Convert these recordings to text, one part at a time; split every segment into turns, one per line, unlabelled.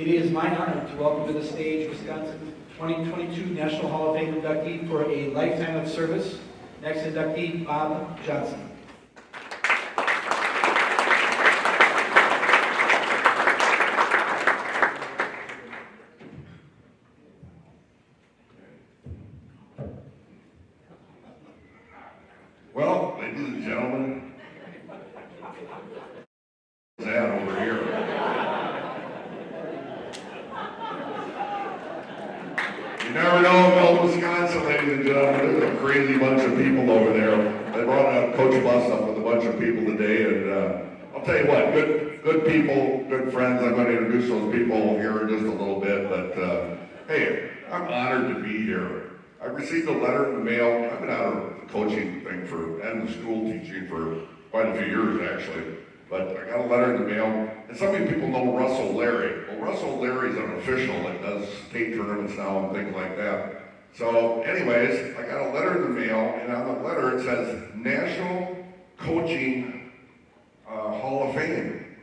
It is my honor to welcome to the stage Wisconsin 2022 National Hall of Fame inductee for a lifetime of service. Next inductee, Bob Johnson.
Well, ladies and gentlemen, what's that over here? You never know about Wisconsin, ladies and gentlemen. There's a crazy bunch of people over there. They brought a coach bus up with a bunch of people today, and I'll tell you what, good people, good friends. I'm going to introduce those people here in just a little bit, but hey, I'm honored to be here. I received a letter in the mail. I've been out of the coaching thing and the school teaching for quite a few years, actually. But I got a letter in the mail, and some of you people know Russell Larry. Well, Russell Larry's an official that does state tournaments now and things like that. So anyways, I got a letter in the mail, and on the letter it says National Coaching Hall of Fame.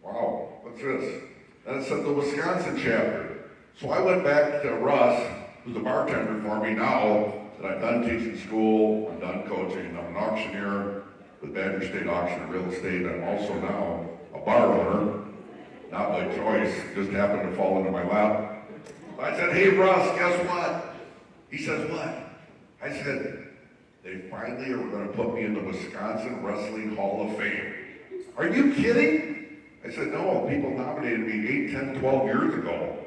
Wow, what's this? And it said the Wisconsin chapter. So I went back to Russ, who's a bartender for me now, that I've done teaching school, I've done coaching, I'm an auctioneer with Badger State Auction and Real Estate. I'm also now a bar owner, not by choice, just happened to fall into my lap. I said, hey Russ, guess what? He says, what? I said, they finally are going to put me in the Wisconsin Wrestling Hall of Fame. Are you kidding? I said, no, people nominated me 8, 10, 12 years ago,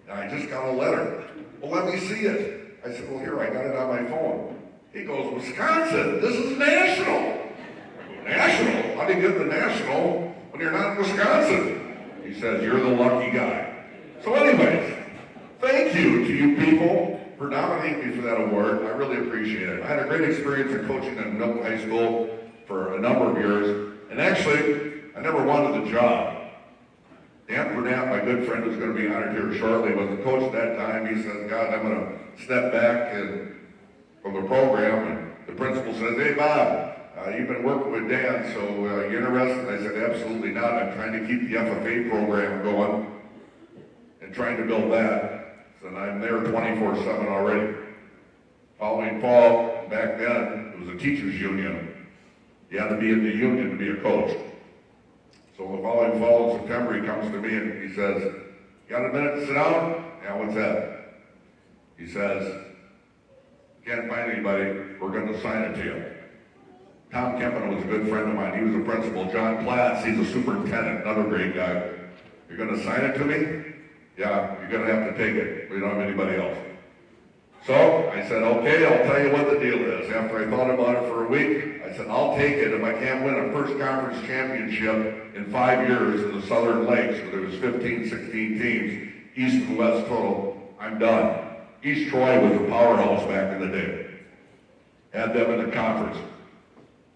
and I just got a letter. Well, let me see it. I said, well, here, I got it on my phone. He goes, Wisconsin, this is national. National? How do you get the national when you're not in Wisconsin? He says, you're the lucky guy. So anyways, thank you to you people for nominating me for that award. I really appreciate it. I had a great experience in coaching at Milton High School for a number of years. And actually, I never wanted the job. Dan Burnett, my good friend, who's going to be honored here shortly, was the coach at that time. He says, God, I'm going to step back from the program. And the principal says, hey, Bob, you've been working with Dan, so you interested? I said, absolutely not. I'm trying to keep the FFA program going and trying to build that. So I'm there 24/7 already. Following fall, back then, it was a teachers union. You had to be in the union to be a coach. So the following fall in September, he comes to me and he says, you got a minute to sit down? Yeah, what's that? He says, can't find anybody, we're going to sign it to you. Tom Kempin was a good friend of mine. He was a principal. John Platts, he's a superintendent, another great guy. You're going to sign it to me? Yeah, you're going to have to take it. We don't have anybody else. So I said, okay, I'll tell you what the deal is. After I thought about it for a week, I said, I'll take it if I can't win a first conference championship in 5 years in the Southern Lakes, where there was 15, 16 teams, East and West total. I'm done. East Troy was a powerhouse back in the day. Had them in the conference.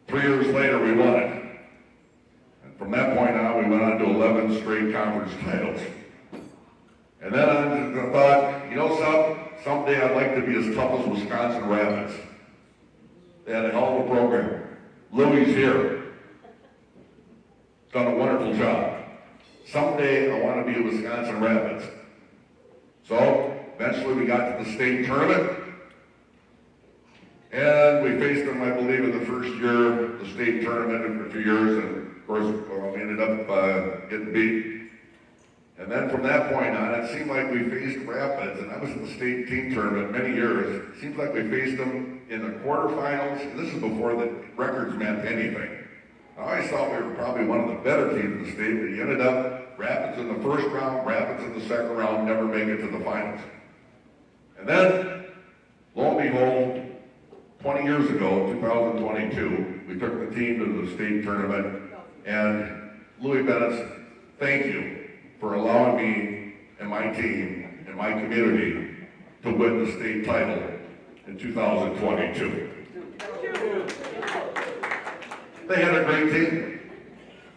3 years later, we won it. And from that point on, we went on to 11 straight conference titles. And then I thought, you know, someday I'd like to be as tough as Wisconsin Rapids. They had a hell of a program. Louie's here. Done a wonderful job. Someday I want to be a Wisconsin Rapids. So eventually we got to the state tournament. And we faced them, I believe, in the first year, the state tournament for 2 years, and of course, we ended up getting beat. And then from that point on, it seemed like we faced Rapids, and I was in the state team tournament many years. It seems like we faced them in the quarterfinals, and this is before the records meant anything. I always thought we were probably one of the better teams in the state, but you ended up Rapids in the first round, Rapids in the second round, never make it to the finals. And then, lo and behold, 20 years ago, 2022, we took the team to the state tournament, and Louis Bennett, thank you for allowing me and my team and my community to win the state title in 2022. They had a great team.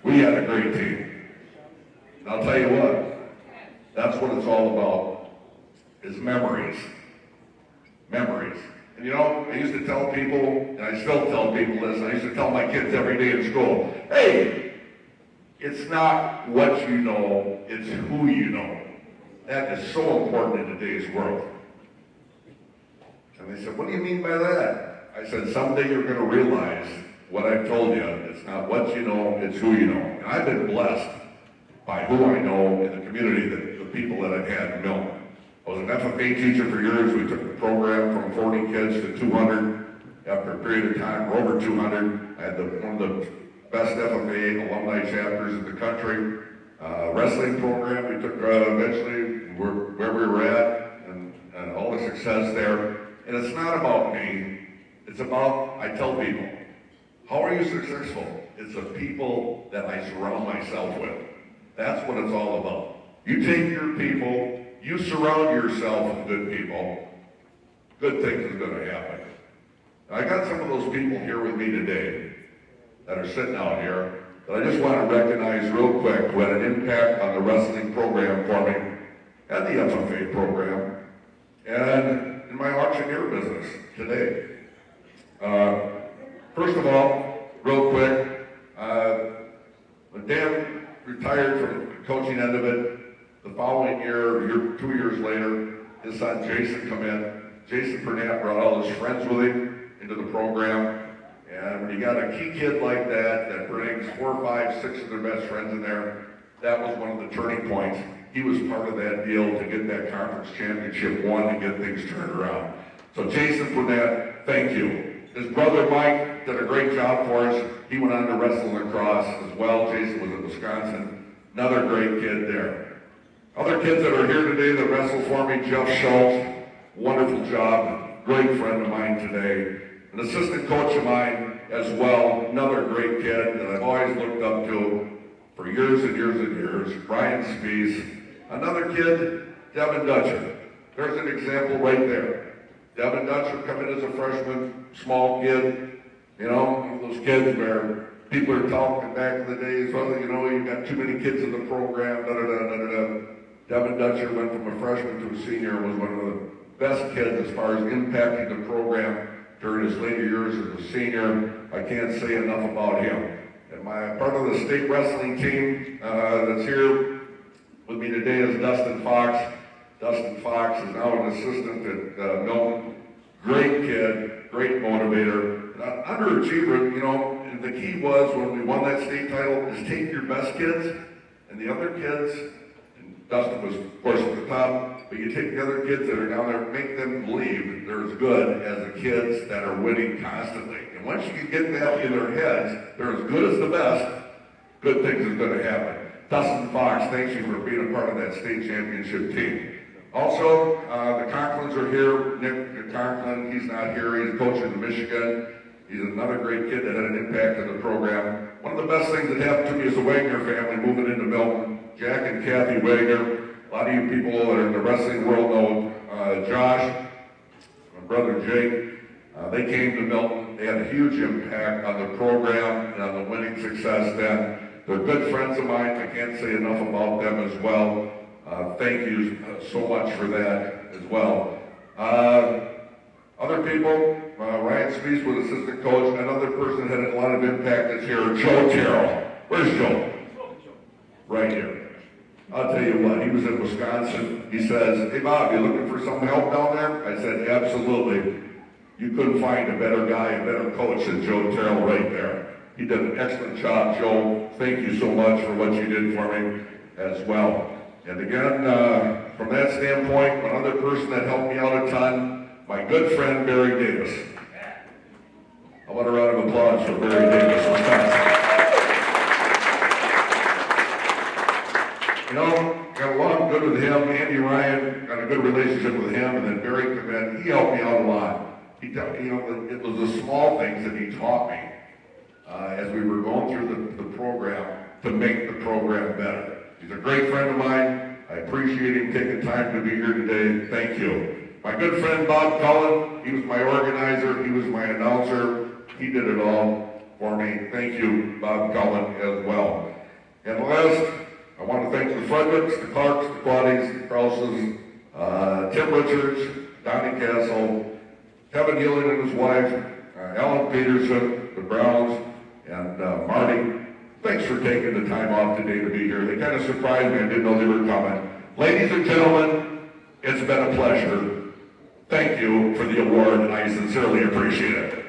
We had a great team. And I'll tell you what, that's what it's all about, is memories. Memories. And you know, I used to tell people, and I still tell people this, I used to tell my kids every day in school, hey, It's not what you know, it's who you know. That is so important in today's world. And they said, what do you mean by that? I said, someday you're going to realize what I've told you. It's not what you know, it's who you know. And I've been blessed by who I know in the community, the people that I've had in Milton. I was an FFA teacher for years. We took the program from 40 kids to 200. After a period of time, we're over 200. I had one of the best FFA alumni chapters in the country. Wrestling program, we took eventually where we were at and all the success there. And it's not about me. It's about, I tell people, how are you successful? It's the people that I surround myself with. That's what it's all about. You take your people, you surround yourself with good people, good things are going to happen. I got some of those people here with me today that are sitting out here that I just want to recognize real quick who had an impact on the wrestling program for me and the FFA program and in my auctioneer business today. First of all, real quick, when Dan retired from the coaching end of it, the following year, 2 years later, his son Jason come in. Jason Burnett brought all his friends with him into the program. And when you got a key kid like that brings 4, 5, 6 of their best friends in there, that was one of the turning points. He was part of that deal to get that conference championship won and get things turned around. So Jason Burnett, thank you. His brother Mike did a great job for us. He went on to wrestle lacrosse as well. Jason was in Wisconsin. Another great kid there. Other kids that are here today that wrestle for me, Jeff Schultz, wonderful job, great friend of mine today. An assistant coach of mine as well, another great kid that I've always looked up to for years and years and years, Brian Spees. Another kid, Devin Dutcher. There's an example right there. Devin Dutcher coming as a freshman, small kid, you know, one of those kids where people are talking back in the days, well, you know, you've got too many kids in the program, da-da-da-da-da-da. Devin Dutcher went from a freshman to a senior, was one of the best kids as far as impacting the program during his later years as a senior. I can't say enough about him. And my part of the state wrestling team that's here with me today is Dustin Fox. Dustin Fox is now an assistant at Milton. Great kid, great motivator, an underachiever, you know, and the key was when we won that state title is take your best kids and the other kids, and Dustin was of course at the top, but you take the other kids that are down there, make them believe they're as good as the kids that are winning constantly. And once you can get that in their heads, they're as good as the best, good things are going to happen. Dustin Fox, thanks you for being a part of that state championship team. Also, the Conklins are here. Nick Conklin, he's not here. He's coaching in Michigan. He's another great kid that had an impact on the program. One of the best things that happened to me is the Wagner family moving into Milton. Jack and Kathy Wagner. A lot of you people that are in the wrestling world know Josh, my brother Jake. They came to Milton. They had a huge impact on the program and on the winning success then. They're good friends of mine. I can't say enough about them as well. Thank you so much for that as well. Other people, Ryan Spees was assistant coach. Another person that had a lot of impact is here, Joe Terrell. Where's Joe? Right here. I'll tell you what, he was in Wisconsin. He says, hey Bob, you looking for some help down there? I said, absolutely. You couldn't find a better guy, a better coach than Joe Terrell right there. He did an excellent job, Joe. Thank you so much for what you did for me as well. And again, from that standpoint, one other person that helped me out a ton, my good friend Barry Davis. I want a round of applause for Barry Davis, Wisconsin. You know, got along good with him. Andy Ryan got a good relationship with him, and then Barry came in. He helped me out a lot. He, you know, it was the small things that he taught me as we were going through the program to make the program better. He's a great friend of mine. I appreciate him taking time to be here today. Thank you. My good friend Bob Cullen, he was my organizer. He was my announcer. He did it all for me. Thank you, Bob Cullen, as well. And last, I want to thank the Fredericks, the Clarks, the Quaddies, the Krauses, Tim Richards, Donnie Castle, Kevin Healing and his wife, Alan Peterson, the Browns, and Marty. thanks for taking the time off today to be here. They kind of surprised me. I didn't know they were coming. Ladies and gentlemen, it's been a pleasure. Thank you for the award, and I sincerely appreciate it.